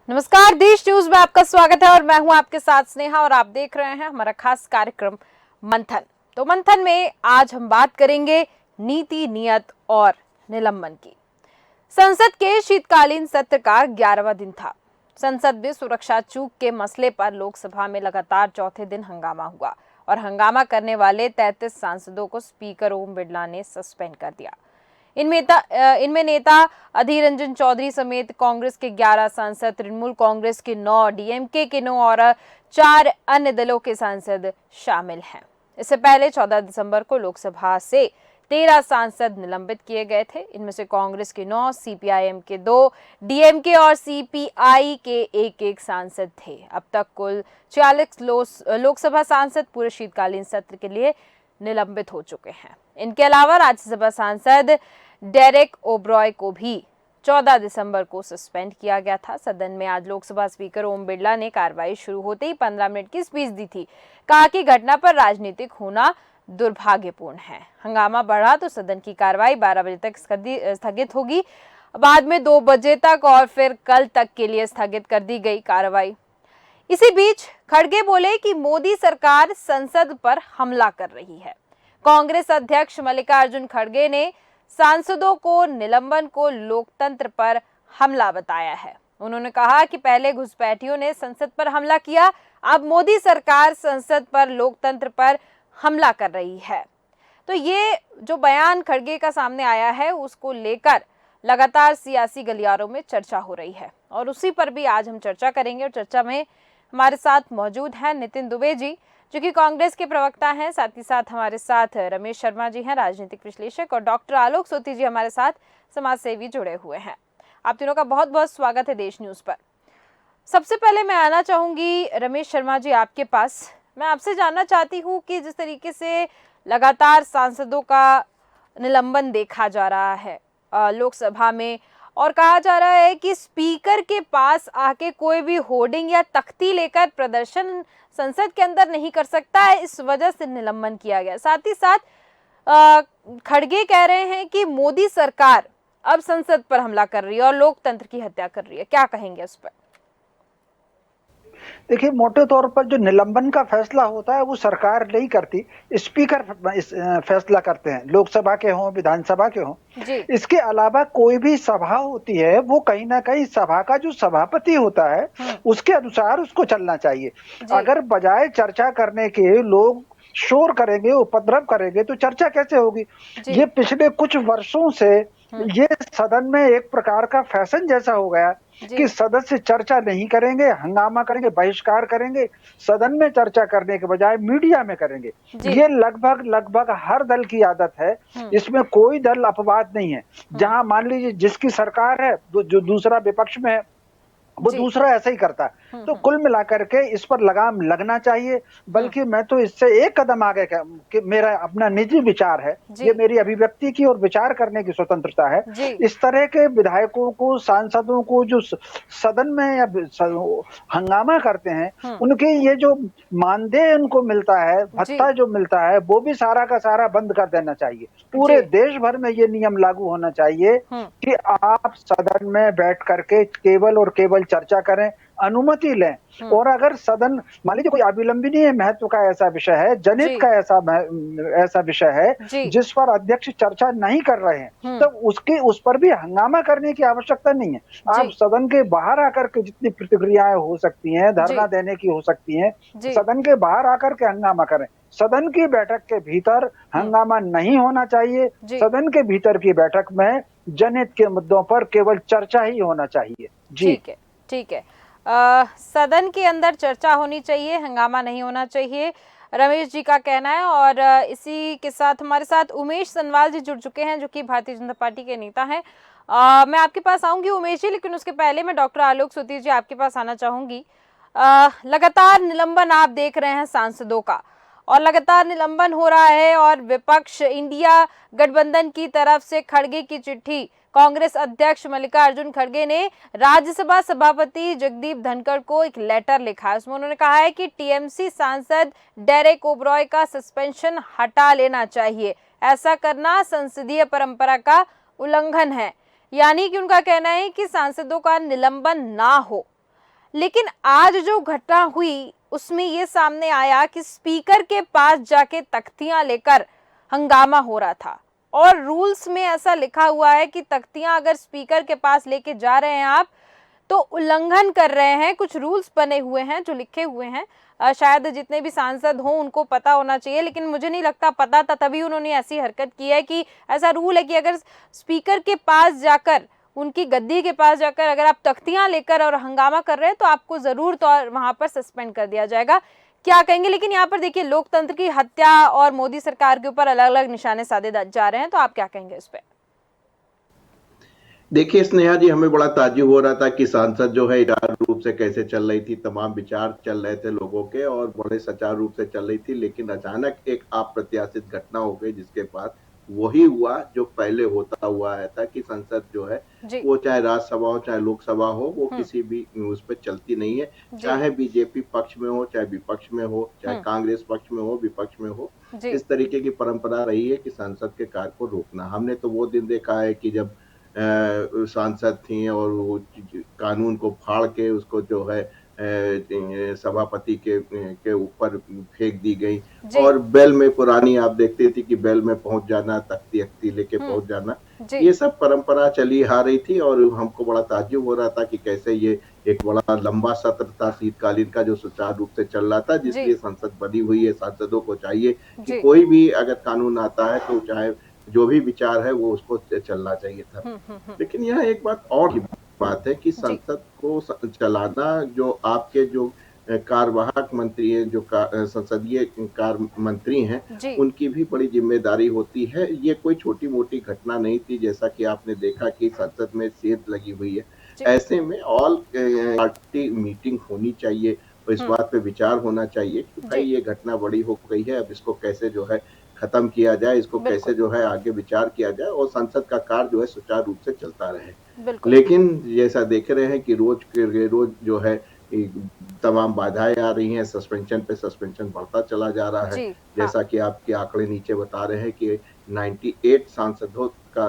नमस्कार, देश न्यूज में आपका स्वागत है और मैं हूं आपके साथ स्नेहा और आप देख रहे हैं हमारा खास कार्यक्रम मंथन। तो मंथन में आज हम बात करेंगे नीति, नियत और निलंबन की। संसद के शीतकालीन सत्र का 11वां दिन था। संसद में सुरक्षा चूक के मसले पर लोकसभा में लगातार चौथे दिन हंगामा हुआ और हंगामा करने वाले 33 सांसदों को स्पीकर ओम बिरला ने सस्पेंड कर दिया। इनमें नेता अधीर रंजन चौधरी समेत कांग्रेस के 11 सांसद, तृणमूल कांग्रेस के 9, डीएमके के 9 और 4 अन्य दलों के सांसद शामिल हैं। इससे पहले 14 दिसंबर को लोकसभा से 13 सांसद निलंबित किए गए थे। इनमें से कांग्रेस के 9, सीपीआईएम के 2, डीएमके और सीपीआई के एक सांसद थे। अब तक कुल 46 लोकसभा सांसद पूरे शीतकालीन सत्र के लिए निलंबित हो चुके हैं। इनके अलावा राज्यसभा सांसद डेरेक ओब्रॉय को भी 14 दिसंबर को सस्पेंड किया गया था। सदन में आज लोकसभा स्पीकर ओम बिरला ने कार्रवाई शुरू होते ही 15 मिनट की स्पीच दी थी। कहा कि घटना पर राजनीतिक होना दुर्भाग्यपूर्ण है। हंगामा बढ़ा तो सदन की कार्रवाई 12 बजे तक स्थगित होगी, बाद में 2 बजे तक और फिर कल तक के लिए स्थगित कर दी गई कार्रवाई। इसी बीच खड़गे बोले कि मोदी सरकार संसद पर हमला कर रही है। कांग्रेस अध्यक्ष मल्लिकार्जुन खड़गे ने सांसदों को निलंबन को लोकतंत्र पर हमला बताया है। उन्होंने कहा कि पहले घुसपैठियों ने संसद पर हमला किया, अब मोदी सरकार संसद पर, लोकतंत्र पर हमला कर रही है। तो ये जो बयान खड़गे का सामने आया है, उसको लेकर लगातार सियासी गलियारों में चर्चा हो रही है और उसी पर भी आज हम चर्चा करेंगे। और चर्चा में हमारे साथ मौजूद हैं नितिन दुबे जी, जो कि कांग्रेस के प्रवक्ता हैं। साथ ही साथ हमारे साथ रमेश शर्मा जी हैं, राजनीतिक विश्लेषक, और डॉक्टर आलोक सोती जी हमारे साथ समाज सेवी जुड़े हुए हैं। आप तीनों का बहुत बहुत स्वागत है देश न्यूज पर। सबसे पहले मैं आना चाहूंगी रमेश शर्मा जी आपके पास। मैं आपसे जानना चाहती हूँ कि जिस तरीके से लगातार सांसदों का निलंबन देखा जा रहा है लोकसभा में, और कहा जा रहा है कि स्पीकर के पास आके कोई भी होर्डिंग या तख्ती लेकर प्रदर्शन संसद के अंदर नहीं कर सकता है, इस वजह से निलंबन किया गया। साथ ही साथ खड़गे कह रहे हैं कि मोदी सरकार अब संसद पर हमला कर रही है और लोकतंत्र की हत्या कर रही है। क्या कहेंगे उस पर? देखिए, मोटे तौर पर जो निलंबन का फैसला होता है वो सरकार नहीं करती, स्पीकर फैसला करते हैं, लोकसभा के हों, विधानसभा के हों। इसके अलावा कोई भी सभा होती है वो कहीं ना कहीं सभा का जो सभापति होता है उसके अनुसार उसको चलना चाहिए। अगर बजाय चर्चा करने के लोग शोर करेंगे, उपद्रव करेंगे, तो चर्चा कैसे होगी? ये पिछले कुछ वर्षों से ये सदन में एक प्रकार का फैशन जैसा हो गया कि सदस्य चर्चा नहीं करेंगे, हंगामा करेंगे, बहिष्कार करेंगे, सदन में चर्चा करने के बजाय मीडिया में करेंगे। ये लगभग हर दल की आदत है। इसमें कोई दल अपवाद नहीं है। जहां मान लीजिए जिसकी सरकार है, जो दूसरा विपक्ष में है, वो दूसरा ऐसा ही करता है। तो कुल मिलाकर के इस पर लगाम लगना चाहिए। बल्कि मैं तो इससे एक कदम आगे कि मेरा अपना निजी विचार है, ये मेरी अभिव्यक्ति की और विचार करने की स्वतंत्रता है। इस तरह के विधायकों को, सांसदों को जो सदन में या हंगामा करते हैं, उनके ये जो मानदेय उनको मिलता है, भत्ता जो मिलता है, वो भी सारा का सारा बंद कर देना चाहिए। पूरे देश भर में ये नियम लागू होना चाहिए कि आप सदन में बैठ करके केवल और केवल चर्चा करें, अनुमति लें। और अगर सदन मान लीजिए कोई अविलंबनीय महत्व का ऐसा विषय है, जनहित का ऐसा विषय है जिस पर अध्यक्ष चर्चा नहीं कर रहे हैं, तो उस पर भी हंगामा करने की आवश्यकता नहीं है। आप सदन के बाहर आकर के जितनी प्रतिक्रियाएं हो सकती हैं, धरना देने की हो सकती हैं, सदन के बाहर आकर के हंगामा करें। सदन की बैठक के भीतर हंगामा नहीं होना चाहिए। सदन के भीतर की बैठक में जनहित के मुद्दों पर केवल चर्चा ही होना चाहिए। जी ठीक है। सदन के अंदर चर्चा होनी चाहिए, हंगामा नहीं होना चाहिए, रमेश जी का कहना है। और इसी के साथ हमारे साथ उमेश सनवाल जी जुड़ चुके हैं, जो कि भारतीय जनता पार्टी के नेता हैं। मैं आपके पास आऊंगी उमेश जी, लेकिन उसके पहले मैं डॉक्टर आलोक सोती जी आपके पास आना चाहूंगी। लगातार निलंबन आप देख रहे हैं सांसदों का, और लगातार निलंबन हो रहा है, और विपक्ष इंडिया गठबंधन की तरफ से खड़गे की चिट्ठी कांग्रेस अध्यक्ष मल्लिकार्जुन खड़गे ने राज्यसभा सभापति जगदीप धनखड़ को एक लेटर लिखा है। उसमें उन्होंने कहा है कि टीएमसी सांसद डेरेक ओब्रॉय का सस्पेंशन हटा लेना चाहिए, ऐसा करना संसदीय परंपरा का उल्लंघन है। यानी कि उनका कहना है कि सांसदों का निलंबन ना हो। लेकिन आज जो घटना हुई उसमें ये सामने आया कि स्पीकर के पास जाके तख्तियां लेकर हंगामा हो रहा था और रूल्स में ऐसा लिखा हुआ है कि तख्तियां अगर स्पीकर के पास लेके जा रहे हैं आप तो उल्लंघन कर रहे हैं। कुछ रूल्स बने हुए हैं जो लिखे हुए हैं, शायद जितने भी सांसद हों उनको पता होना चाहिए, लेकिन मुझे नहीं लगता पता था तभी उन्होंने ऐसी हरकत की है कि ऐसा रूल है कि अगर स्पीकर के पास जाकर, उनकी गद्दी के पास जाकर अगर आप तख्तियां लेकर और हंगामा कर रहे हैं तो आपको जरूर तो वहां पर सस्पेंड कर दिया जाएगा। क्या कहेंगे? लेकिन यहाँ पर देखिए लोकतंत्र की हत्या और मोदी सरकार के ऊपर अलग अलग निशाने साधे जा रहे हैं, तो आप क्या कहेंगे इस पे? देखिए स्नेहा जी, हमें बड़ा ताज्जुब हो रहा था कि सांसद जो है सुचारू रूप से कैसे चल रही थी, तमाम विचार चल रहे थे लोगों के और बड़े सुचारू रूप से चल रही थी, लेकिन अचानक एक अप्रत्याशित घटना हो गई जिसके बाद वही हुआ जो पहले होता हुआ है था कि संसद जो है वो चाहे राज्यसभा हो चाहे लोकसभा हो, वो किसी भी उस पर चलती नहीं है, चाहे बीजेपी पक्ष में हो चाहे विपक्ष में हो, चाहे कांग्रेस पक्ष में हो विपक्ष में हो। इस तरीके की परंपरा रही है कि संसद के कार्य को रोकना। हमने तो वो दिन देखा है कि जब सांसद थी और वो कानून को फाड़ के उसको जो है सभापति के ऊपर फेंक दी गई और बेल में, पुरानी आप देखते थे कि बेल में पहुंच जाना, तख्ती अख्ती लेके पहुंच जाना, ये सब परंपरा चली आ रही थी और हमको बड़ा ताज्जुब हो रहा था कि कैसे ये एक बड़ा लंबा सत्र था शीतकालीन का जो सुचारू रूप से चल रहा था, जिसलिए संसद बनी हुई है। सांसदों को चाहिए कि कोई भी अगर कानून आता है तो चाहे जो भी विचार है वो उसको चलना चाहिए था। लेकिन यह एक बात और बात है कि संसद को चलाना जो आपके जो कार्यवाहक मंत्री हैं, जो संसदीय कार्य मंत्री हैं, उनकी भी बड़ी जिम्मेदारी होती है। ये कोई छोटी मोटी घटना नहीं थी, जैसा कि आपने देखा कि संसद में सेंध लगी हुई है। ऐसे में ऑल पार्टी मीटिंग होनी चाहिए और इस बात पे विचार होना चाहिए कि भाई ये घटना बड़ी हो गई है, अब इसको कैसे जो है खत्म किया जाए, इसको कैसे जो है आगे विचार किया जाए और संसद का कार्य जो है सुचारू रूप से चलता रहे। लेकिन जैसा देख रहे हैं कि रोज के रोज जो है तमाम बाधाएं आ रही हैं, सस्पेंशन पे सस्पेंशन बढ़ता चला जा रहा है। जैसा कि आपके आंकड़े नीचे बता रहे हैं कि 98 सांसदों का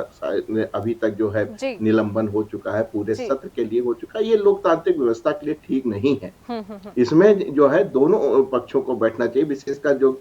अभी तक जो है निलंबन हो चुका है, पूरे सत्र के लिए हो चुका है। ये लोकतांत्रिक व्यवस्था के लिए ठीक नहीं है। इसमें जो है दोनों पक्षों को बैठना चाहिए। विशेषकर जो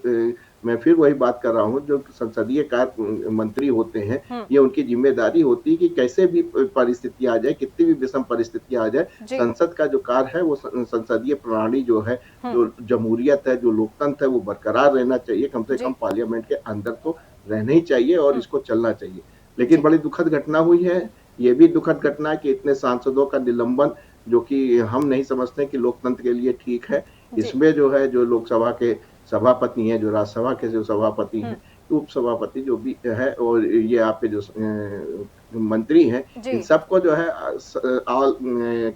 मैं फिर वही बात कर रहा हूँ, जो संसदीय कार्य मंत्री होते हैं, ये उनकी जिम्मेदारी होती है कि कैसे भी परिस्थिति आ जाए, कितनी भी विषम परिस्थिति आ जाए, संसद का जो कार्य है वो संसदीय प्रणाली जो है, जो जमहूरियत है, जो लोकतंत्र है, वो बरकरार रहना चाहिए। कम से कम पार्लियामेंट के अंदर तो रहना ही चाहिए और इसको चलना चाहिए। लेकिन बड़ी दुखद घटना हुई है। ये भी दुखद घटना है कि इतने सांसदों का निलंबन, जो कि हम नहीं समझते कि लोकतंत्र के लिए ठीक है। इसमें जो है, जो लोकसभा के सभापति हैं, जो राज्यसभा के जो सभापति हैं, उप सभापति जो भी है, और ये आपके जो मंत्री हैं, इन सबको जो है ऑल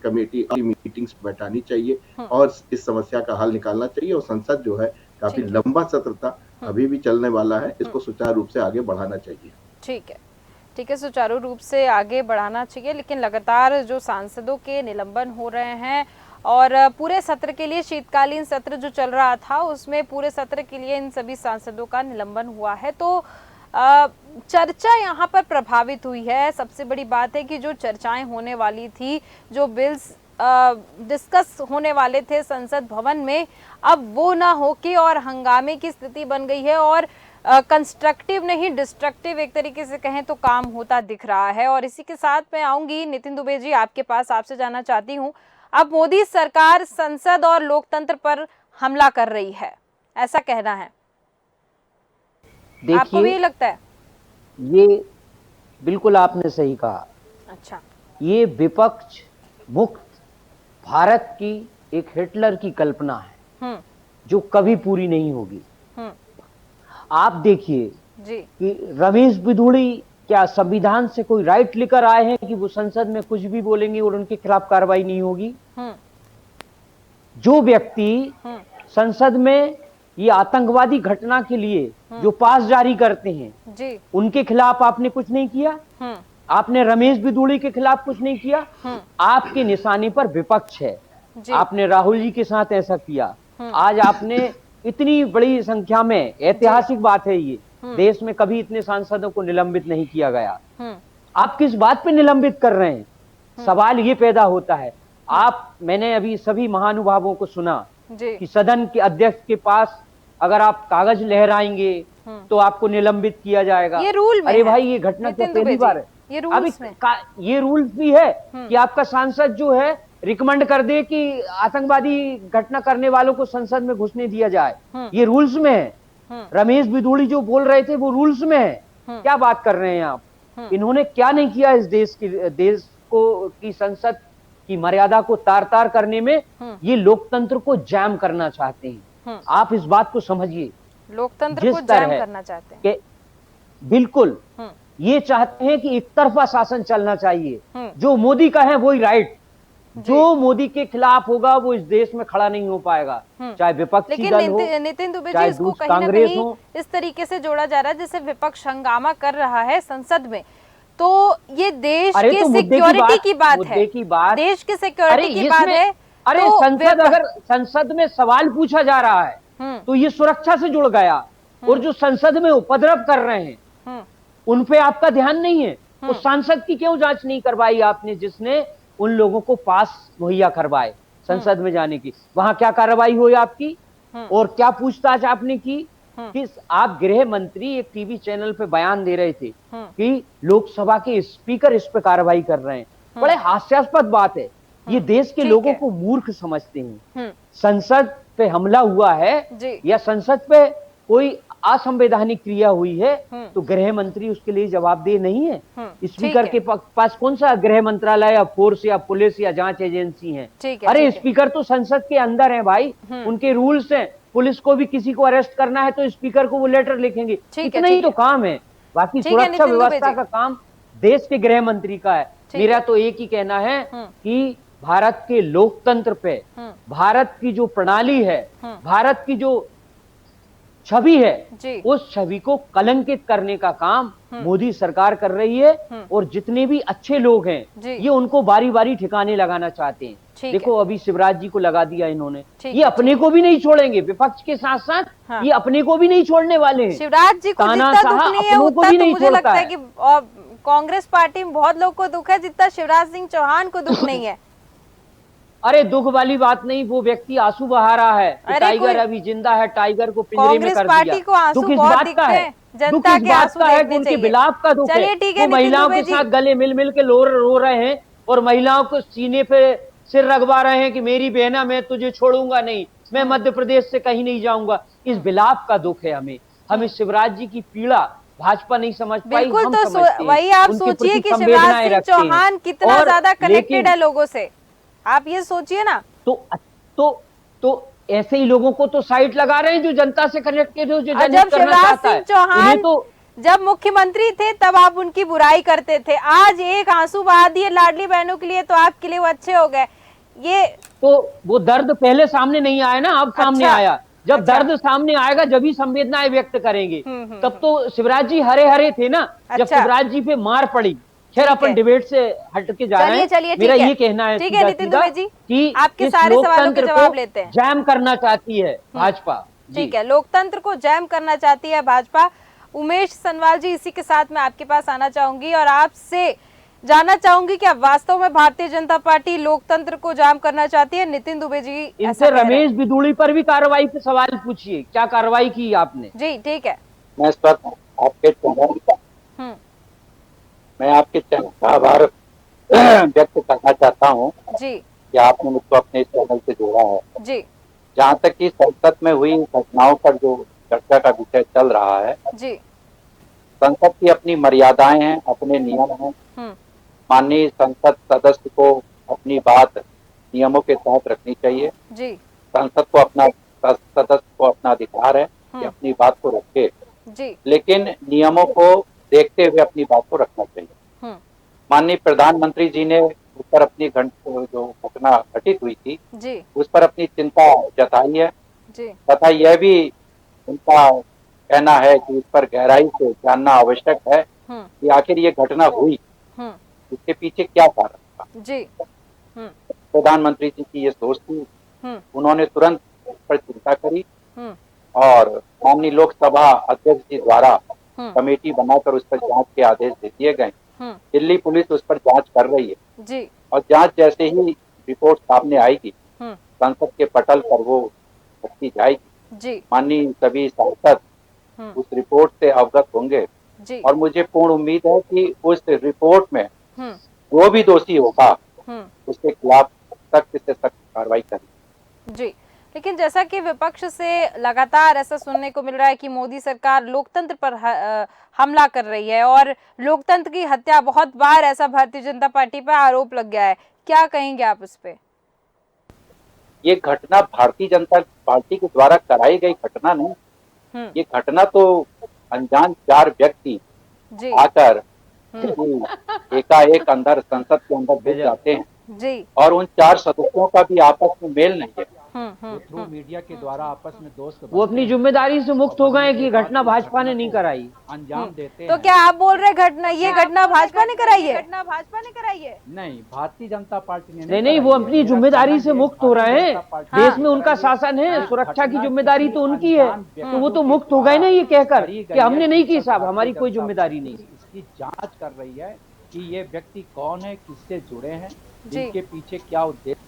कमेटी मीटिंग्स बैठानी चाहिए और इस समस्या का हल निकालना चाहिए। और संसद जो है काफी लंबा सत्र था, अभी भी चलने वाला है, इसको सुचारू रूप से आगे बढ़ाना चाहिए। ठीक है, सुचारू रूप से आगे बढ़ाना चाहिए। लेकिन लगातार जो सांसदों के निलंबन हो रहे हैं और पूरे सत्र के लिए, शीतकालीन सत्र जो चल रहा था उसमें पूरे सत्र के लिए इन सभी सांसदों का निलंबन हुआ है, तो चर्चा यहाँ पर प्रभावित हुई है। सबसे बड़ी बात है कि जो चर्चाएं होने वाली थी, जो बिल्स डिस्कस होने वाले थे संसद भवन में, अब वो ना होके और हंगामे की स्थिति बन गई है और कंस्ट्रक्टिव नहीं डिस्ट्रक्टिव एक तरीके से कहें तो काम होता दिख रहा है। और इसी के साथ मैं आऊंगी नितिन दुबे जी आपके पास, आपसे जानना चाहती हूँ, अब मोदी सरकार संसद और लोकतंत्र पर हमला कर रही है, ऐसा कहना है, आपको भी लगता है? ये बिल्कुल आपने सही कहा। अच्छा, ये विपक्ष मुक्त भारत की एक हिटलर की कल्पना है जो कभी पूरी नहीं होगी। आप देखिए कि रमेश बिधूड़ी क्या संविधान से कोई राइट लेकर आए हैं कि वो संसद में कुछ भी बोलेंगे और उनके खिलाफ कार्रवाई नहीं होगी? जो व्यक्ति संसद में ये आतंकवादी घटना के लिए जो पास जारी करते हैं, उनके खिलाफ आपने कुछ नहीं किया। आपने रमेश बिधूड़ी के खिलाफ कुछ नहीं किया। आपके निशाने पर विपक्ष है। आपने राहुल जी के साथ ऐसा किया। आज आपने इतनी बड़ी संख्या में, ऐतिहासिक बात है ये, देश में कभी इतने सांसदों को निलंबित नहीं किया गया। आप किस बात पे निलंबित कर रहे हैं? सवाल ये पैदा होता है। मैंने अभी सभी महानुभावों को सुना जी। कि सदन के अध्यक्ष के पास अगर आप कागज लहराएंगे तो आपको निलंबित किया जाएगा। ये रूल में अरे है। भाई, ये घटना क्या पहली बार है? ये रूल्स में ये रूल्स भी है कि आपका सांसद जो है रिकमेंड कर दे कि आतंकवादी घटना करने वालों को संसद में घुसने दिया जाए। ये रूल्स में है। रमेश बिदूड़ी जो बोल रहे थे वो रूल्स में है। क्या बात कर रहे हैं आप? इन्होंने क्या नहीं किया इस देश को की संसद की मर्यादा को तार तार करने में। ये लोकतंत्र को जैम करना चाहते हैं। आप इस बात को समझिए, लोकतंत्र को जैम करना चाहते हैं कि बिल्कुल ये चाहते हैं कि एक तरफा शासन चलना चाहिए। जो मोदी का है वही राइट, जो मोदी के खिलाफ होगा वो इस देश में खड़ा नहीं हो पाएगा, चाहे विपक्षी दल हो, नितिन दुबे जी, चाहे इसको कहीं ना कहीं इस तरीके से जोड़ा जा रहा है जैसे विपक्ष हंगामा कर रहा है संसद में, तो ये देश के सिक्योरिटी की बात है, देश के सिक्योरिटी की बात है। अरे अगर संसद में सवाल पूछा जा रहा है तो ये सुरक्षा से जुड़ गया, और जो संसद में उपद्रव कर रहे हैं उन पे आपका ध्यान नहीं है। उस सांसद की क्यों जांच नहीं करवाई आपने जिसने उन लोगों को पास मुहैया करवाए संसद में जाने की? वहां क्या कार्रवाई हुई आपकी और क्या पूछताछ आपने की? कि आप गृह मंत्री एक टीवी चैनल पे बयान दे रहे थे कि लोकसभा के स्पीकर इस पे कार्रवाई कर रहे हैं। बड़े हास्यास्पद बात है। ये देश के लोगों को मूर्ख समझते हैं। संसद पे हमला हुआ है या संसद पे कोई असंवैधानिक क्रिया हुई है तो गृह मंत्री उसके लिए जवाबदेह नहीं है। स्पीकर के पास कौन सा गृह मंत्रालय या फोर्स या पुलिस या जांच एजेंसी है? अरे स्पीकर तो संसद के अंदर है भाई, उनके रूल्स हैं। पुलिस को भी किसी को अरेस्ट करना है तो स्पीकर को वो लेटर लिखेंगे। इतना ही तो काम है, बाकी सुरक्षा व्यवस्था का काम देश के गृह मंत्री का है। मेरा तो एक ही कहना है कि भारत के लोकतंत्र पे, भारत की जो प्रणाली है, भारत की जो छवि है, उस छवि को कलंकित करने का काम मोदी सरकार कर रही है। और जितने भी अच्छे लोग हैं ये उनको बारी बारी ठिकाने लगाना चाहते हैं। देखो अभी शिवराज जी को लगा दिया इन्होंने, ये अपने को भी नहीं छोड़ेंगे, विपक्ष के साथ साथ ये अपने को भी नहीं छोड़ने वाले हैं। शिवराज जी को जितना दुख नहीं है उतना तो मुझे लगता है कि कांग्रेस पार्टी में बहुत लोग को दुख है जितना शिवराज सिंह चौहान को दुख नहीं है। अरे दुख वाली बात नहीं, वो व्यक्ति आंसू बहा रहा है कि टाइगर अभी जिंदा है, टाइगर को पिंजरे में कर दिया। दुख इस बात का है, दुख इस बात का है कि उनके विलाप का दुख है। वो महिलाओं के साथ गले मिल मिल के रो रहे हैं और महिलाओं को सीने पे सिर रगवा रहे हैं कि मेरी बहना मैं तुझे छोड़ूंगा नहीं, मैं मध्य प्रदेश से कहीं नहीं जाऊंगा। इस विलाप का दुख है हमें शिवराज जी की पीड़ा भाजपा नहीं समझ पाई। बिल्कुल, तो वही आप सोचिए कि शिवराज सिंह चौहान कितना ज्यादा कनेक्टेड है लोगों से, आप ये सोचिए ना। तो ऐसे ही लोगों को तो साइट लगा रहे हैं जो जनता से कनेक्टेड हो, जो जब शिवराज सिंह चौहान जब मुख्यमंत्री थे तब आप उनकी बुराई करते थे, आज एक आंसू बहा दिए लाडली बहनों के लिए तो आपके लिए वो अच्छे हो गए। ये तो वो दर्द पहले सामने नहीं आया ना, अब सामने आया। जब दर्द सामने आएगा जब ही संवेदनाएं व्यक्त करेंगे। तब तो शिवराज जी हरे हरे थे ना, जब शिवराज जी पे मार पड़ी। खैर अपन डिबेट से हट के जा रहे हैं। मेरा ये कहना है नितिन दुबे जी कि आपके सारे सवालों के जवाब लेते हैं। जैम करना चाहती है भाजपा। ठीक है, लोकतंत्र को जैम करना चाहती है भाजपा। उमेश सनवाल जी, इसी के साथ मैं आपके पास आना चाहूंगी और आपसे जानना चाहूंगी कि वास्तव में भारतीय जनता पार्टी लोकतंत्र को जाम करना चाहती है। नितिन दुबे जी इनसे रमेश बिदूड़ी पर भी कार्रवाई पे सवाल पूछिए, क्या कार्रवाई की आपने? जी ठीक है, मैं इस पर मैं आपके चैनल का आभार व्यक्त करना चाहता हूँ जी कि आपने मुझको अपने इस चैनल से जोड़ा है जी। जहाँ तक कि संसद में हुई घटनाओं पर जो चर्चा का विषय चल रहा है जी, संसद की अपनी मर्यादाएं हैं, अपने नियम हैं। माननीय संसद सदस्य को अपनी बात नियमों के तहत रखनी चाहिए जी। संसद को सदस्य को अपना अधिकार है कि अपनी बात को रखे जी, लेकिन नियमों को देखते हुए अपनी बात को रखना चाहिए। माननीय प्रधानमंत्री जी ने उस पर अपनी जो घटना घटित हुई थी जी, उस पर अपनी चिंता जताई है जी, तथा यह भी उनका कहना है कि इस पर गहराई से जानना आवश्यक है कि आखिर ये घटना हुई इसके पीछे क्या कारण था जी। प्रधानमंत्री जी की ये सोच थी, उन्होंने तुरंत इस पर चिंता करी और माननीय लोकसभा अध्यक्ष जी द्वारा कमेटी बनाकर उस पर जांच के आदेश दे दिए गए। दिल्ली पुलिस उस पर जांच कर रही है जी। और जांच जैसे ही रिपोर्ट सामने आएगी, संसद के पटल पर वो रखी जाएगी। माननीय सभी सांसद उस रिपोर्ट से अवगत होंगे और मुझे पूर्ण उम्मीद है कि उस रिपोर्ट में जो भी दोषी होगा उसके खिलाफ सख्त से सख्त कार्रवाई करेगी। जी, लेकिन जैसा कि विपक्ष से लगातार ऐसा सुनने को मिल रहा है कि मोदी सरकार लोकतंत्र पर हमला कर रही है और लोकतंत्र की हत्या, बहुत बार ऐसा भारतीय जनता पार्टी पर आरोप लग गया है, क्या कहेंगे आप उस पे? ये घटना भारतीय जनता पार्टी के द्वारा कराई गई घटना नहीं, ये घटना तो अनजान 4 व्यक्ति आकर एकाएक अंदर संसद के अंदर घुस जाते हैं और उन 4 सदस्यों का भी आपस में मेल नहीं है। थ्रू मीडिया के द्वारा आपस में दोस्त वो अपनी जिम्मेदारी से मुक्त हो गए कि घटना भाजपा ने नहीं कराई, अंजाम देते तो क्या आप बोल रहे घटना, ये घटना भाजपा ने कराई है? घटना भाजपा ने कराई है? नहीं, भारतीय जनता पार्टी ने नहीं, वो अपनी जिम्मेदारी से मुक्त हो रहे हैं। देश में उनका शासन है, सुरक्षा की जिम्मेदारी तो उनकी है, तो वो तो मुक्त हो गए ना ये कहकर कि हमने नहीं की साहब, हमारी कोई जिम्मेदारी नहीं। इसकी जांच कर रही है कि ये व्यक्ति कौन है, किससे जुड़े हैं, जिनके पीछे क्या उद्देश्य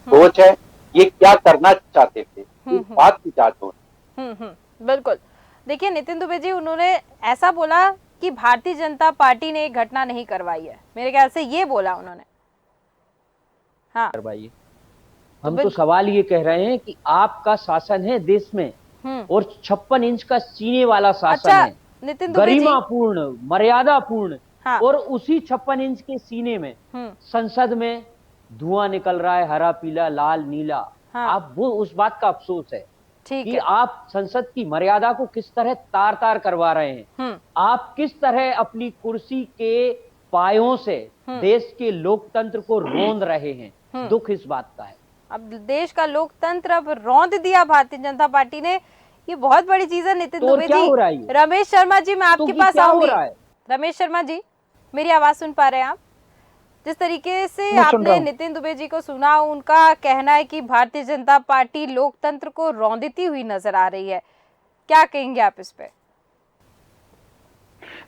सोच है, ये क्या करना चाहते थे, इस बात की जांच हो। बिल्कुल। देखिए नितिन दुबे जी, उन्होंने ऐसा बोला कि भारतीय जनता पार्टी ने घटना नहीं करवाई है, मेरे ख्याल से ये बोला उन्होंने। हाँ, करवाइए। हम तो सवाल ये कह रहे हैं कि आपका शासन है देश में और 56 इंच का सीने वाला शासन है, नितिन दुबे जी, गरिमापूर्ण, मर्यादापूर्ण। हाँ। और उसी 56 इंच के सीने में संसद में धुआं निकल रहा है, हरा, पीला, लाल, नीला। हाँ। आप वो उस बात का अफसोस है कि आप संसद की मर्यादा को किस तरह तार तार करवा रहे हैं, आप किस तरह अपनी कुर्सी के पायों से देश के लोकतंत्र को रौंद रहे हैं। दुख इस बात का है। अब देश का लोकतंत्र अब रौंद दिया भारतीय जनता पार्टी ने, ये बहुत बड़ी चीज है। नितिन दुबे जी, रमेश शर्मा जी, मैं आपके पास आऊंगी। रमेश शर्मा जी, मेरी आवाज सुन पा रहे हैं आप? जिस तरीके से आपने नितिन दुबे जी को सुना, उनका कहना है कि भारतीय जनता पार्टी लोकतंत्र को रौंदती हुई नजर आ रही है, क्या कहेंगे आप इस पे?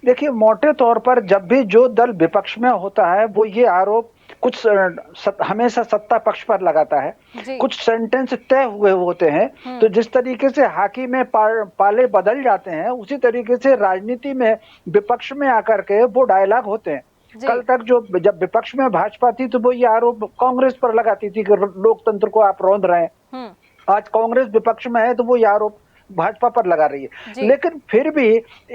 देखिए, मोटे तौर पर जब भी जो दल विपक्ष में होता है वो ये आरोप कुछ हमेशा सत्ता पक्ष पर लगाता है, कुछ सेंटेंस तय हुए होते हैं। तो जिस तरीके से हॉकी में पाले बदल जाते हैं, उसी तरीके से राजनीति में विपक्ष में आकर के वो डायलॉग होते हैं। कल तक जब विपक्ष में भाजपा थी तो वो ये आरोप कांग्रेस पर लगाती थी कि लोकतंत्र को आप रौंद रहे हैं। आज कांग्रेस विपक्ष में है तो वो ये आरोप भाजपा पर लगा रही है। लेकिन फिर भी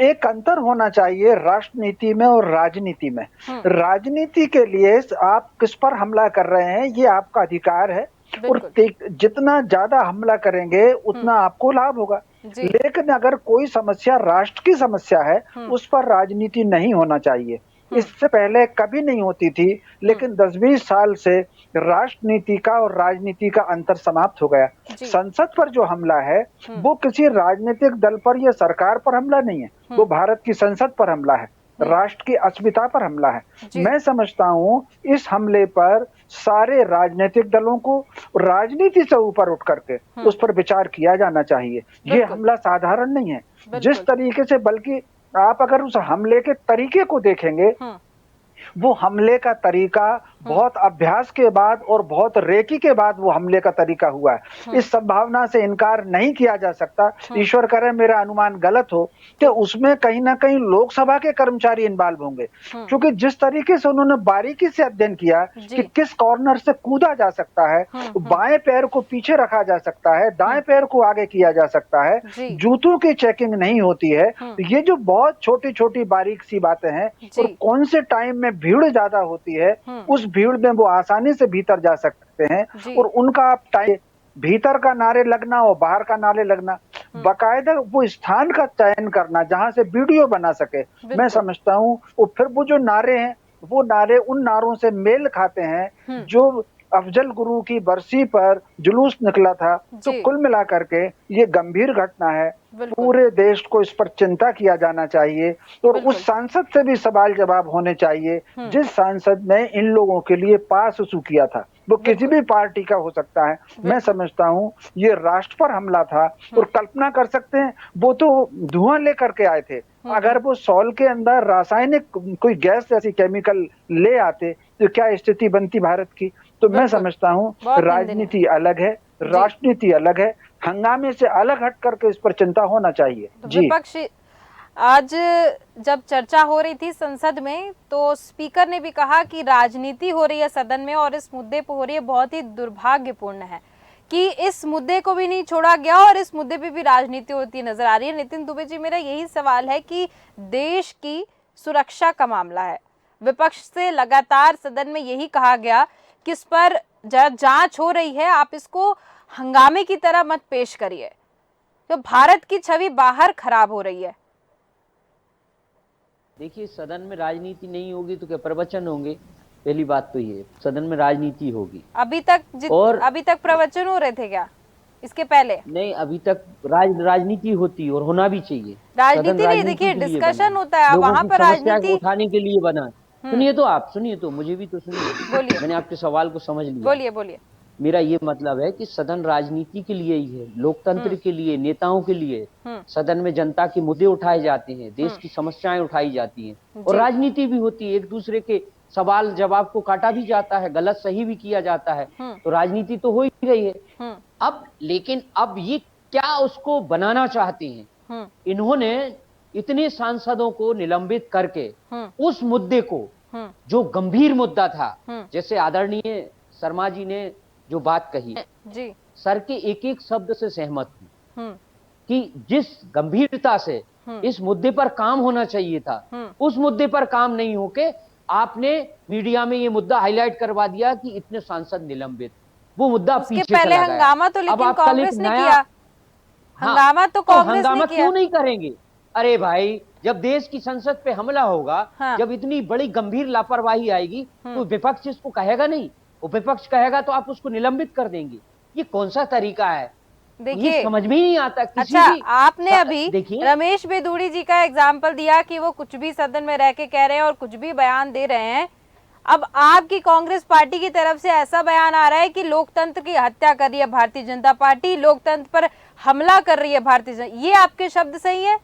एक अंतर होना चाहिए राष्ट्रनीति में और राजनीति में। राजनीति के लिए आप किस पर हमला कर रहे हैं ये आपका अधिकार है, और जितना ज्यादा हमला करेंगे उतना आपको लाभ होगा। लेकिन अगर कोई समस्या राष्ट्र की समस्या है, उस पर राजनीति नहीं होना चाहिए। इससे पहले कभी नहीं होती थी, लेकिन 10-20 साल से राष्ट्रनीति का और राजनीति का अंतर समाप्त हो गया। संसद पर जो हमला है वो किसी राजनीतिक दल पर या सरकार पर हमला नहीं है, वो भारत की संसद पर हमला है, राष्ट्र की अस्मिता पर हमला है। मैं समझता हूँ इस हमले पर सारे राजनीतिक दलों को राजनीति से ऊपर उठ करके उस पर विचार किया जाना चाहिए। ये हमला साधारण नहीं है। जिस तरीके से, बल्कि आप अगर उस हमले के तरीके को देखेंगे, वो हमले का तरीका बहुत अभ्यास के बाद और बहुत रेकी के बाद वो हमले का तरीका हुआ है। इस संभावना से इनकार नहीं किया जा सकता, ईश्वर करे मेरा अनुमान गलत हो, कि उसमें कहीं ना कहीं लोकसभा के कर्मचारी इन्वॉल्व होंगे। क्योंकि जिस तरीके से उन्होंने बारीकी से अध्ययन किया कि किस कॉर्नर से कूदा जा सकता है, बाएं पैर को पीछे रखा जा सकता है, दाएं पैर को आगे किया जा सकता है, जूतों की चेकिंग नहीं होती है, ये जो बहुत छोटी छोटी बारीक सी बातें हैं, और कौन से टाइम में भीड़ ज्यादा होती है, उस भीड़ में वो आसानी से भीतर जा सकते हैं। और उनका टाइम, भीतर का नारे लगना और बाहर का नारे लगना, बाकायदा वो स्थान का चयन करना जहां से वीडियो बना सके, मैं समझता हूँ। और फिर वो जो नारे हैं, वो नारे उन नारों से मेल खाते हैं जो अफजल गुरु की बरसी पर जुलूस निकला था। तो कुल मिलाकर के ये गंभीर घटना है, पूरे देश को इस पर चिंता किया जाना चाहिए, और उस सांसद से भी सवाल जवाब होने चाहिए जिस सांसद ने इन लोगों के लिए पास इशू किया था। वो किसी भी पार्टी का हो सकता है। मैं समझता हूँ ये राष्ट्र पर हमला था। और कल्पना कर सकते हैं, वो तो धुआं लेकर के आए थे, अगर वो सॉल के अंदर रासायनिक कोई गैस जैसी केमिकल ले आते तो क्या स्थिति बनती भारत की। तो मैं समझता हूँ राजनीति अलग है, राष्ट्रनीति अलग है, हंगामे से अलग हट करके इस पर चिंता होना चाहिए। जी विपक्ष आज जब चर्चा हो रही थी संसद में तो स्पीकर ने भी कहा कि राजनीति हो रही है सदन में और इस मुद्दे पर हो रही है, बहुत ही दुर्भाग्यपूर्ण है कि इस मुद्दे को भी नहीं छोड़ा गया और इस मुद्दे पे भी राजनीति होती नजर आ रही है। नितिन दुबे जी, मेरा यही सवाल है कि देश की सुरक्षा का मामला है, विपक्ष से लगातार सदन में यही कहा गया कि इस पर जांच हो रही है, आप इसको हंगामे की तरह मत पेश करिए, तो भारत की छवि बाहर खराब हो रही है। देखिए, सदन में राजनीति नहीं होगी तो क्या प्रवचन होंगे? पहली बात तो ये, सदन में राजनीति होगी। अभी तक प्रवचन हो रहे थे क्या इसके पहले? नहीं, अभी तक राजनीति होती और होना भी चाहिए। राजनीति नहीं, देखिए डिस्कशन होता है वहाँ पर, राजनीति उठाने के लिए बना। सुनिए तो, आप सुनिए तो, मुझे भी तो सुनिए। बोलिए। मैंने आपके सवाल को समझ लिया। बोलिए। मेरा ये मतलब है कि सदन राजनीति के लिए ही है, लोकतंत्र के लिए, नेताओं के लिए। सदन में जनता के मुद्दे उठाए जाते हैं, देश की समस्याएं उठाई जाती हैं और राजनीति भी होती है। एक दूसरे के सवाल जवाब को काटा भी जाता है, गलत सही भी किया जाता है, तो राजनीति तो हो ही रही है। लेकिन अब ये क्या उसको बनाना चाहते हैं? इन्होंने इतने सांसदों को निलंबित करके उस मुद्दे को, जो गंभीर मुद्दा था, जैसे आदरणीय शर्मा जी ने जो बात कही जी, सर के एक एक शब्द से सहमत हूं कि जिस गंभीरता से इस मुद्दे पर काम होना चाहिए था, उस मुद्दे पर काम नहीं होके आपने मीडिया में ये मुद्दा हाईलाइट करवा दिया कि इतने सांसद निलंबित। वो मुद्दा पीछे चला गया। हंगामा तो लेकिन कांग्रेस ने किया। हंगामा तो कांग्रेस ने किया। क्यों नहीं करेंगे? अरे भाई, जब देश की संसद पे हमला होगा, जब इतनी बड़ी गंभीर लापरवाही आएगी, तो विपक्ष इसको कहेगा नहीं? वो विपक्ष कहेगा तो आप उसको निलंबित कर देंगे। ये कौन सा तरीका है? देखिए, समझ में ही नहीं आता। अच्छा, आपने अभी रमेश बेदूड़ी जी का एग्जाम्पल दिया कि वो कुछ भी सदन में रह के कह रहे हैं और कुछ भी बयान दे रहे हैं। अब आपकी कांग्रेस पार्टी की तरफ से ऐसा बयान आ रहा है कि लोकतंत्र की हत्या कर रही है भारतीय जनता पार्टी, लोकतंत्र पर हमला कर रही है भारतीय जनता। ये आपके शब्द सही है?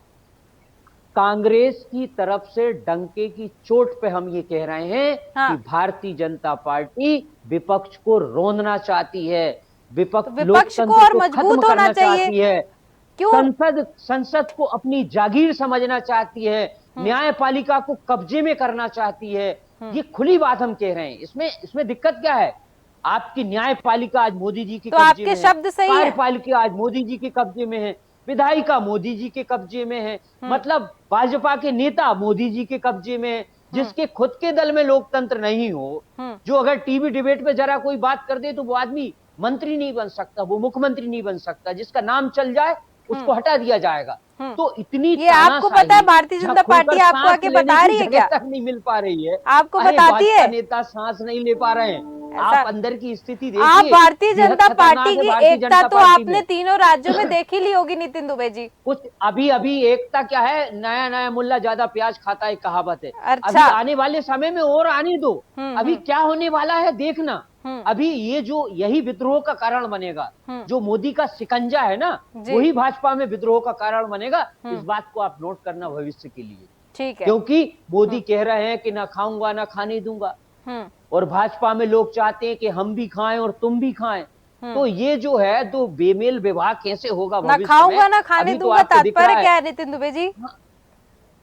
कांग्रेस की तरफ से डंके की चोट पे हम ये कह रहे हैं कि भारतीय जनता पार्टी विपक्ष को रोंदना चाहती है, विपक्ष को और मजबूत होना चाहिए। क्यों? संसद को अपनी जागीर समझना चाहती है, न्यायपालिका को कब्जे में करना चाहती है। ये खुली बात हम कह रहे हैं। इसमें दिक्कत क्या है? आपकी न्यायपालिका आज मोदी जी के कब्जे में है, शब्द सही है। कार्यपालिका आज मोदी जी के कब्जे में है, विधायिका मोदी जी के कब्जे में है, मतलब भाजपा के नेता मोदी जी के कब्जे में है। जिसके खुद के दल में लोकतंत्र नहीं हो, जो अगर टीवी डिबेट पे जरा कोई बात कर दे तो वो आदमी मंत्री नहीं बन सकता, वो मुख्यमंत्री नहीं बन सकता, जिसका नाम चल जाए उसको हटा दिया जाएगा। तो इतनी ये आपको पता है भारतीय जनता पार्टी आपको आके बता रही है क्या? तक नहीं मिल पा रही है, आपको बताती है? नेता सांस नहीं ले पा रहे हैं। आप अंदर की स्थिति देखिए। आप भारतीय जनता पार्टी की एकता तो आपने तीनों राज्यों में देख ही ली होगी नितिन दुबे जी। कुछ अभी एकता क्या है? नया मुल्ला ज्यादा प्याज खाता है, कहावत है। अच्छा। अभी आने वाले समय में और आने दो, अभी क्या होने वाला है देखना। अभी ये जो यही विद्रोह का कारण बनेगा, जो मोदी का शिकंजा है ना, वही भाजपा में विद्रोह का कारण बनेगा। इस बात को आप नोट करना भविष्य के लिए। ठीक है। क्योंकि मोदी कह रहे हैं कि ना खाऊंगा ना खाने दूंगा, और भाजपा में लोग चाहते हैं कि हम भी खाएं और तुम भी खाएं। तो ये जो है तो बेमेल विवाह कैसे होगा? ना खाऊंगा ना खाने दूंगा, तात्पर्य क्या है नितिन दुबे जी?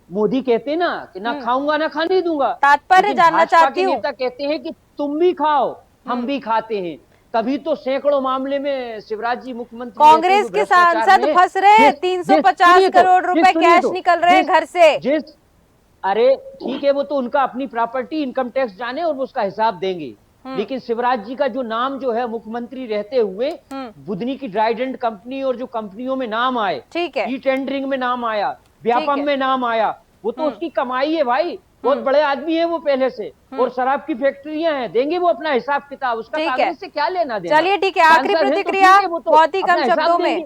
मोदी कहते हैं ना कि ना खाऊंगा ना खाने दूंगा, तात्पर्य जानना चाहती हूँ। नेता कहते हैं कि तुम भी खाओ हम भी खाते हैं। तभी तो सैकड़ों मामले में शिवराज जी मुख्यमंत्री, कांग्रेस के सांसद फंस रहे हैं, 350 करोड़ रुपए कैश निकल रहे हैं घर से। अरे ठीक है, वो तो उनका अपनी प्रॉपर्टी, इनकम टैक्स जाने और वो उसका हिसाब देंगे। लेकिन शिवराज जी का जो नाम जो है मुख्यमंत्री रहते हुए बुधनी की ड्राइडेंट कंपनी और जो कंपनियों में नाम आए, ठीक है, ई टेंडरिंग में नाम आया, व्यापम में नाम आया, वो तो उसकी कमाई है भाई। बहुत बड़े आदमी है वो पहले से, और शराब की फैक्ट्रियां हैं, देंगे वो अपना हिसाब किताब, उसका कांग्रेस से क्या लेना देना। चलिए ठीक है, आखिरी प्रतिक्रिया बहुत ही कम शब्दों में,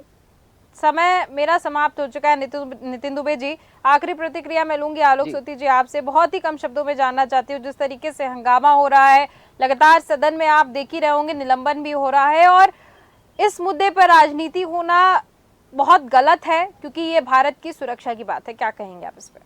समय मेरा समाप्त हो चुका है। नितिन दुबे जी, आखिरी प्रतिक्रिया मैं लूंगी आलोक सोती जी आपसे। बहुत ही कम शब्दों में जानना चाहती हूँ, जिस तरीके से हंगामा हो रहा है लगातार सदन में, आप देख ही रहे होंगे निलंबन भी हो रहा है, और इस मुद्दे पर राजनीति होना बहुत गलत है, क्योंकि ये भारत की सुरक्षा की बात है। क्या कहेंगे आप इस पर?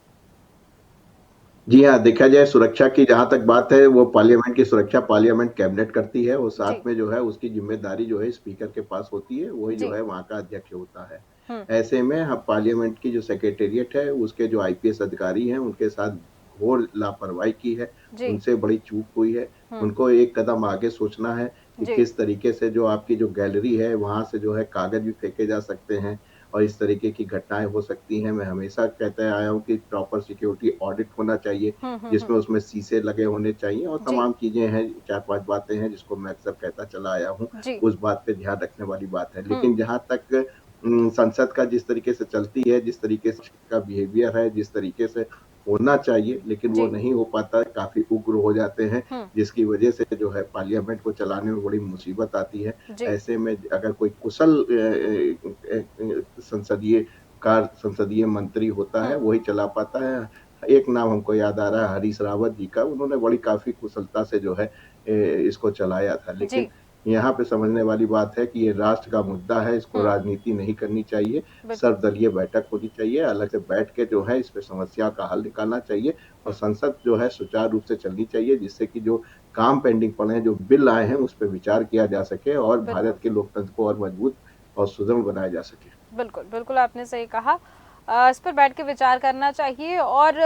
जी हाँ, देखा जाए सुरक्षा की जहाँ तक बात है, वो पार्लियामेंट की सुरक्षा पार्लियामेंट कैबिनेट करती है और साथ में जो है उसकी जिम्मेदारी जो है स्पीकर के पास होती है, वही जो है वहाँ का अध्यक्ष होता है। ऐसे में हम पार्लियामेंट की जो सेक्रेटेरिएट है, उसके जो आईपीएस अधिकारी हैं, उनके साथ घोर लापरवाही की है, उनसे बड़ी चूक हुई है। उनको एक कदम आगे सोचना है कि किस तरीके से जो आपकी जो गैलरी है, वहाँ से जो है कागज़ भी फेंके जा सकते हैं और इस तरीके की घटनाएँ हो सकती हैं। मैं हमेशा कहते आया हूँ कि प्रॉपर सिक्योरिटी ऑडिट होना चाहिए, जिसमें उसमें शीशे लगे होने चाहिए और तमाम चीज़ें हैं, 4-5 बातें हैं जिसको मैं अक्सर कहता चला आया हूँ, उस बात पे ध्यान रखने वाली बात है। लेकिन जहाँ तक संसद का जिस तरीके से चलती है, जिस तरीके से का बिहेवियर है, जिस तरीके से होना चाहिए, लेकिन वो नहीं हो पाता है, काफ़ी उग्र हो जाते हैं, जिसकी वजह से जो है पार्लियामेंट को चलाने में बड़ी मुसीबत आती है। ऐसे में अगर कोई कुशल संसदीय मंत्री होता है, वही चला पाता है। एक नाम हमको याद आ रहा है हरीश रावत जी का, उन्होंने बड़ी काफ़ी कुशलता से जो है इसको चलाया था। लेकिन यहाँ पे समझने वाली बात है कि ये राष्ट्र का मुद्दा है, इसको राजनीति नहीं करनी चाहिए, सर्वदलीय बैठक होनी चाहिए, अलग से बैठ के जो है इस पे समस्या का हल निकालना चाहिए और संसद जो है सुचारू रूप से चलनी चाहिए, जिससे कि जो काम पेंडिंग पड़े हैं, जो बिल आए हैं, उस पे विचार किया जा सके और भारत के लोकतंत्र को और मजबूत और सुदृढ़ बनाया जा सके। बिल्कुल, बिल्कुल आपने सही कहा। इस पर बैठ के विचार करना चाहिए और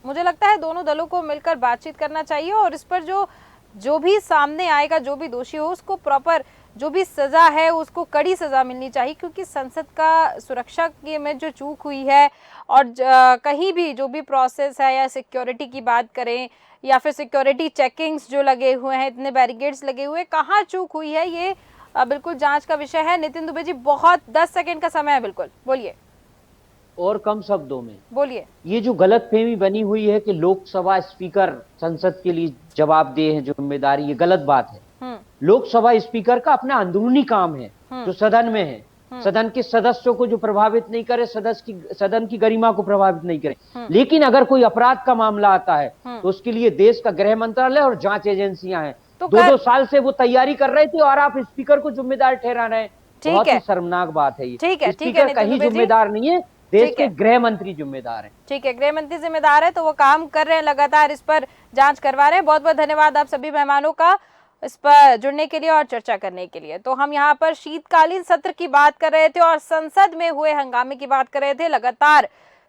मुझे लगता है दोनों दलों को मिलकर बातचीत करना चाहिए और इस पर जो भी सामने आएगा, जो भी दोषी हो, उसको प्रॉपर जो भी सज़ा है उसको कड़ी सज़ा मिलनी चाहिए, क्योंकि संसद का सुरक्षा के में जो चूक हुई है और कहीं भी जो भी प्रोसेस है या सिक्योरिटी की बात करें या फिर सिक्योरिटी चेकिंग्स जो लगे हुए हैं, इतने बैरिकेड्स लगे हुए, कहाँ चूक हुई है, ये बिल्कुल जांच का विषय है। नितिन दुबे जी, बहुत 10 सेकंड का समय है, बिल्कुल बोलिए। और कम शब्दों में बोलिए। ये जो गलतफहमी बनी हुई है कि लोकसभा स्पीकर संसद के लिए जवाबदेह है, जिम्मेदारी, ये गलत बात है। लोकसभा स्पीकर का अपना अंदरूनी काम है जो सदन में है, सदन के सदस्यों को जो प्रभावित नहीं करे, सदन की गरिमा को प्रभावित नहीं करे। लेकिन अगर कोई अपराध का मामला आता है तो उसके लिए देश का गृह मंत्रालय और जांच एजेंसियां हैं। तो 2-2 साल से वो तैयारी कर रहे थे और आप स्पीकर को जिम्मेदार ठहरा रहे हैं। बहुत ही शर्मनाक बात है ये। स्पीकर कहीं जिम्मेदार नहीं है, देश के गृह मंत्री जिम्मेदार हैं। ठीक है, गृह मंत्री जिम्मेदार है, तो वो काम कर रहे हैं, लगातार इस पर जांच करवा रहे हैं। बहुत बहुत धन्यवाद आप सभी मेहमानों का इस पर जुड़ने के लिए और चर्चा करने के लिए। तो हम यहाँ पर शीतकालीन सत्र की बात कर रहे थे और संसद में हुए हंगामे की बात कर रहे थे। लगातार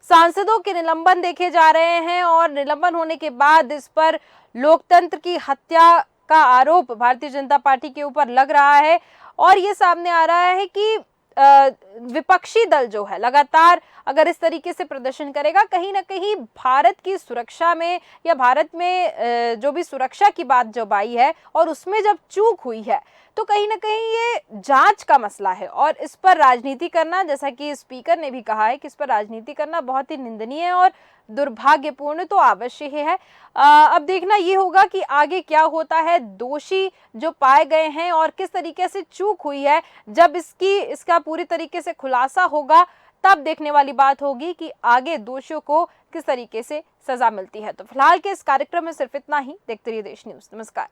सांसदों के निलंबन देखे जा रहे हैं और निलंबन होने के बाद इस पर लोकतंत्र की हत्या का आरोप भारतीय जनता पार्टी के ऊपर लग रहा है और ये सामने आ रहा है कि विपक्षी दल जो है लगातार अगर इस तरीके से प्रदर्शन करेगा, कहीं ना कहीं भारत की सुरक्षा में या भारत में जो भी सुरक्षा की बात जब आई है और उसमें जब चूक हुई है तो कहीं ना कहीं ये जांच का मसला है और इस पर राजनीति करना, जैसा कि स्पीकर ने भी कहा है कि इस पर राजनीति करना बहुत ही निंदनीय है और दुर्भाग्यपूर्ण तो अवश्य ही है। अब देखना ये होगा कि आगे क्या होता है, दोषी जो पाए गए हैं और किस तरीके से चूक हुई है, जब इसका पूरी तरीके से खुलासा होगा तब देखने वाली बात होगी कि आगे दोषियों को किस तरीके से सजा मिलती है। तो फिलहाल के इस कार्यक्रम में सिर्फ इतना ही। देखते रहिए देश न्यूज़। नमस्कार।